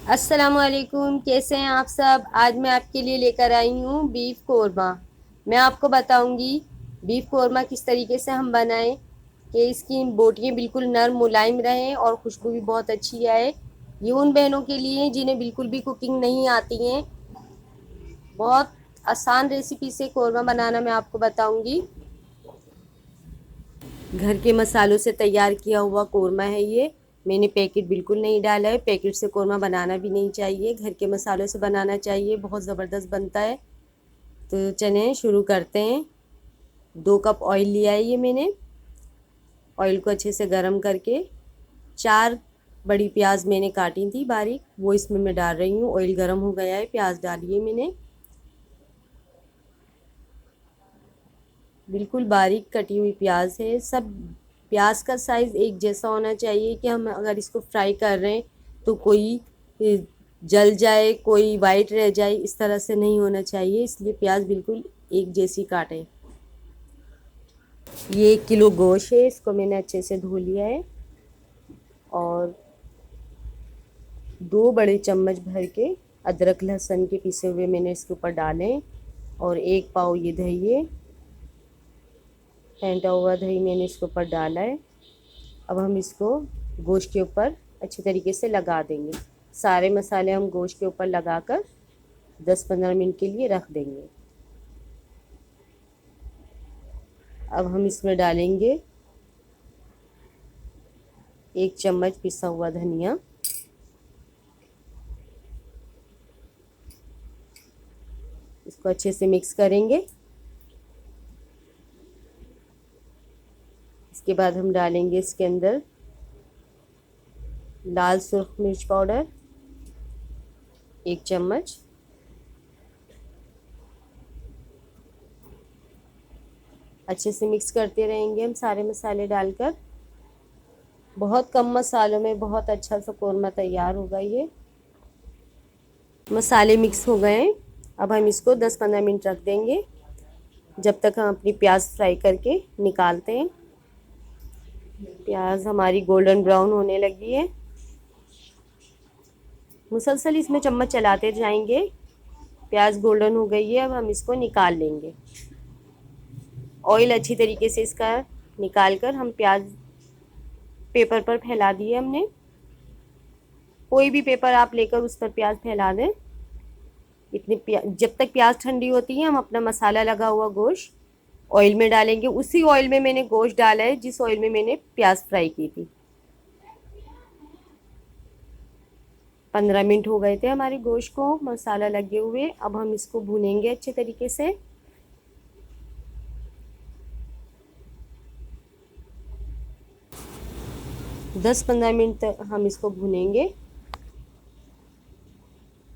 अस्सलामुअलैकुम, कैसे हैं आप सब। आज मैं आपके लिए लेकर आई हूँ बीफ कोरमा। मैं आपको बताऊंगी बीफ कोरमा किस तरीके से हम बनाएं कि इसकी बोटियाँ बिल्कुल नरम मुलायम रहें और खुशबू भी बहुत अच्छी आए। ये उन बहनों के लिए जिन्हें बिल्कुल भी कुकिंग नहीं आती हैं। बहुत आसान रेसिपी से कोरमा बनाना मैं आपको बताऊंगी। घर के मसालों से तैयार किया हुआ कोरमा है ये। मैंने पैकेट बिल्कुल नहीं डाला है। पैकेट से कोरमा बनाना भी नहीं चाहिए, घर के मसालों से बनाना चाहिए, बहुत ज़बरदस्त बनता है। तो चलें शुरू करते हैं। 2 कप ऑयल लिया है ये मैंने। ऑयल को अच्छे से गर्म करके 4 बड़ी प्याज मैंने काटी थी बारीक, वो इसमें मैं डाल रही हूँ। ऑयल गर्म हो गया है, प्याज डालिए मैंने। बिल्कुल बारीक कटी हुई प्याज है। सब प्याज का साइज़ एक जैसा होना चाहिए कि हम अगर इसको फ्राई कर रहे हैं तो कोई जल जाए, कोई वाइट रह जाए, इस तरह से नहीं होना चाहिए। इसलिए प्याज बिल्कुल एक जैसी काटें। ये 1 किलो गोश्त है, इसको मैंने अच्छे से धो लिया है और 2 बड़े चम्मच भर के अदरक लहसुन के पिसे हुए मैंने इसके ऊपर डाले और 1 पाव ये दही है, फेंटा हुआ दही मैंने इसके ऊपर डाला है। अब हम इसको गोश्त के ऊपर अच्छी तरीके से लगा देंगे। सारे मसाले हम गोश्त के ऊपर लगाकर 10-15 मिनट के लिए रख देंगे। अब हम इसमें डालेंगे 1 चम्मच पिसा हुआ धनिया, इसको अच्छे से मिक्स करेंगे। इसके बाद हम डालेंगे इसके अंदर लाल सुर्ख मिर्च पाउडर 1 चम्मच, अच्छे से मिक्स करते रहेंगे हम सारे मसाले डालकर। बहुत कम मसालों में बहुत अच्छा सा कोरमा तैयार होगा ये। मसाले मिक्स हो गए हैं। अब हम इसको 10-15 मिनट रख देंगे जब तक हम अपनी प्याज फ्राई करके निकालते हैं। प्याज हमारी गोल्डन ब्राउन होने लगी है। मुसलसल इसमें चम्मच चलाते जाएंगे। प्याज गोल्डन हो गई है, अब हम इसको निकाल लेंगे। ऑयल अच्छी तरीके से इसका निकाल कर हम प्याज पेपर पर फैला दिए हमने। कोई भी पेपर आप लेकर उस पर प्याज फैला दें। जब तक प्याज ठंडी होती है हम अपना मसाला लगा हुआ गोश्त ऑयल में डालेंगे। उसी ऑयल में मैंने गोश्त डाला है जिस ऑयल में मैंने प्याज फ्राई की थी। 15 मिनट हो गए थे हमारे गोश्त को मसाला लगे हुए। अब हम इसको भूनेंगे अच्छे तरीके से। दस 15 मिनट तक हम इसको भूनेंगे।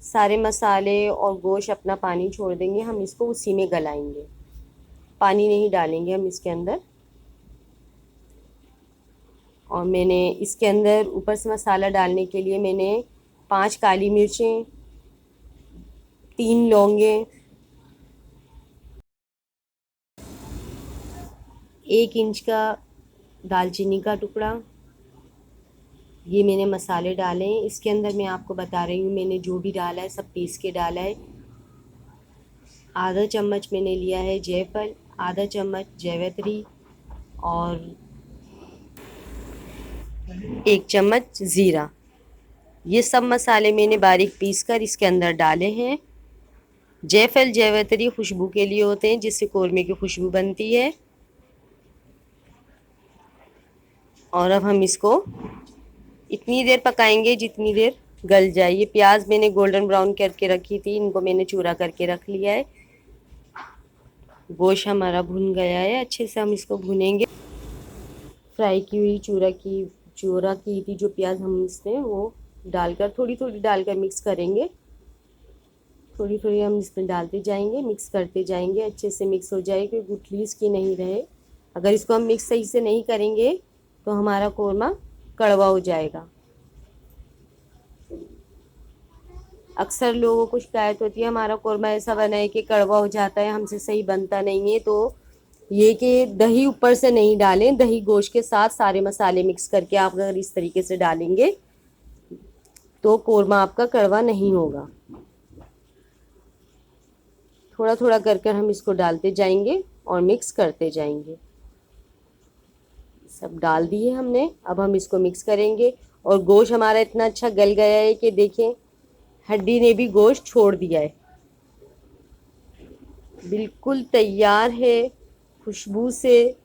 सारे मसाले और गोश्त अपना पानी छोड़ देंगे, हम इसको उसी में गलाएंगे। पानी नहीं डालेंगे हम इसके अंदर। और मैंने इसके अंदर ऊपर से मसाला डालने के लिए मैंने 5 काली मिर्चें, 3 लौंगे, 1 इंच का दालचीनी का टुकड़ा, ये मैंने मसाले डाले हैं। इसके अंदर मैं आपको बता रही हूँ मैंने जो भी डाला है सब पीस के डाला है। आधा चम्मच मैंने लिया है जायफल, आधा चम्मच जावित्री और 1 चम्मच ज़ीरा। ये सब मसाले मैंने बारीक पीस कर इसके अंदर डाले हैं। जायफल जावित्री खुशबू के लिए होते हैं, जिससे कोरमे की खुशबू बनती है। और अब हम इसको इतनी देर पकाएंगे जितनी देर गल जाए। ये प्याज मैंने गोल्डन ब्राउन करके रखी थी, इनको मैंने चूरा करके रख लिया है। गोश्त हमारा भुन गया है, अच्छे से हम इसको भुनेंगे। फ्राई की हुई चूरा की थी जो प्याज हम इसमें वो डालकर थोड़ी थोड़ी डालकर मिक्स करेंगे। थोड़ी थोड़ी हम इसमें डालते जाएंगे, मिक्स करते जाएंगे, अच्छे से मिक्स हो जाए कि गुठली इसकी नहीं रहे। अगर इसको हम मिक्स सही से नहीं करेंगे तो हमारा कोरमा कड़वा हो जाएगा। अक्सर लोगों को शिकायत होती है हमारा कोरमा ऐसा बना है कि कड़वा हो जाता है, हमसे सही बनता नहीं है। तो ये कि दही ऊपर से नहीं डालें, दही गोश्त के साथ सारे मसाले मिक्स करके आप अगर इस तरीके से डालेंगे तो कोरमा आपका कड़वा नहीं होगा। थोड़ा थोड़ा कर कर हम इसको डालते जाएंगे और मिक्स करते जाएंगे। सब डाल दिए हमने, अब हम इसको मिक्स करेंगे। और गोश्त हमारा इतना अच्छा गल गया है कि देखें, हड्डी ने भी गोश्त छोड़ दिया है। बिल्कुल तैयार है। खुशबू से,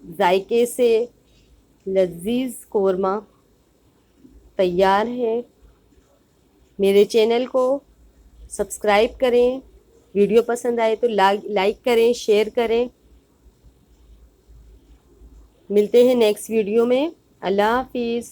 जायके से लजीज कोरमा तैयार है। मेरे चैनल को सब्सक्राइब करें, वीडियो पसंद आए तो लाइक करें, शेयर करें। मिलते हैं नेक्स्ट वीडियो में। अल्लाह हाफिज़।